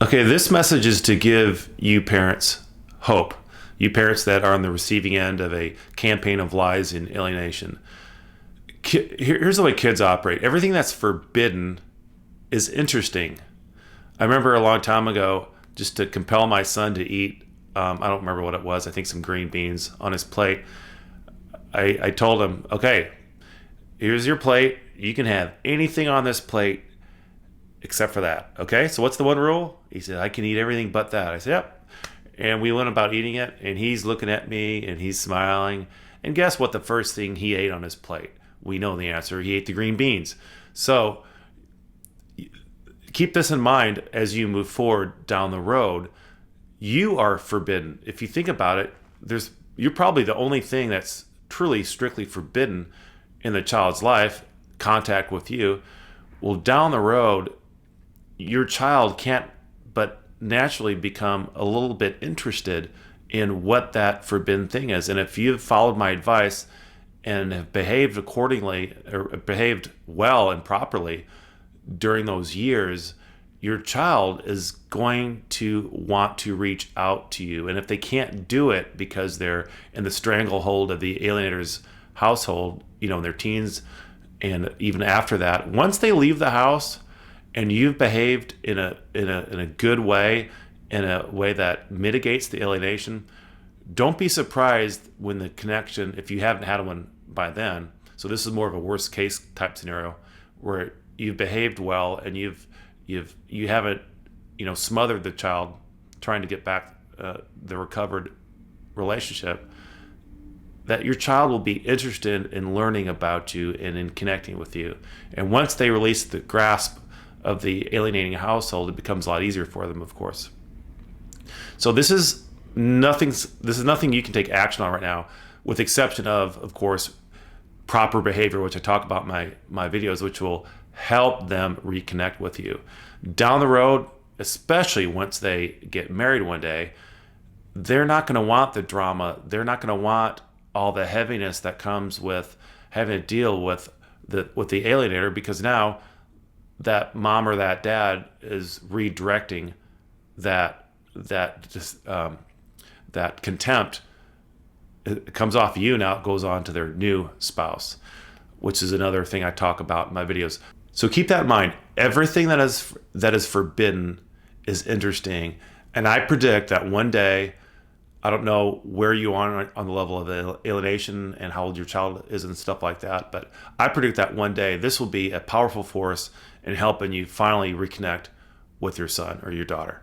Okay, this message is to give you parents hope. You parents that are on the receiving end of a campaign of lies and alienation. Here's the way kids operate. Everything that's forbidden is interesting. I remember a long time ago, just to compel my son to eat, I don't remember what it was, I think some green beans on his plate. I told him, okay, here's your plate. You can have anything on this plate except for that. Okay, so what's the one rule? He said, I can eat everything but that. I said, yep. And we went about eating it, and he's looking at me, and he's smiling. And guess what the first thing he ate on his plate? We know the answer. He ate the green beans. So keep this in mind as you move forward down the road. You are forbidden. If you think about it, you're probably the only thing that's truly strictly forbidden in the child's life, contact with you. Well, down the road, your child can't but naturally become a little bit interested in what that forbidden thing is. And if you've followed my advice and have behaved accordingly or behaved well and properly during those years, your child is going to want to reach out to you. And if they can't do it because they're in the stranglehold of the alienator's household, in their teens and even after that, once they leave the house and you've behaved in a good way, in a way that mitigates the alienation, don't be surprised when the connection, if you haven't had one by then. So this is more of a worst case type scenario where you've behaved well and you haven't smothered the child trying to get back the recovered relationship, that your child will be interested in learning about you and in connecting with you. And once they release the grasp of the alienating household, it becomes a lot easier for them, of course. So this is nothing you can take action on right now, with the exception of course, proper behavior, which I talk about in my videos, which will help them reconnect with you. Down the road, especially once they get married one day, they're not going to want the drama. They're not going to want all the heaviness that comes with having to deal with the alienator, because now that mom or that dad is redirecting that contempt. It comes off of you, now it goes on to their new spouse, which is another thing I talk about in my videos. So keep that in mind. Everything that is forbidden is interesting, and I predict that one day, I don't know where you are on the level of alienation and how old your child is and stuff like that, but I predict that one day this will be a powerful force in helping you finally reconnect with your son or your daughter.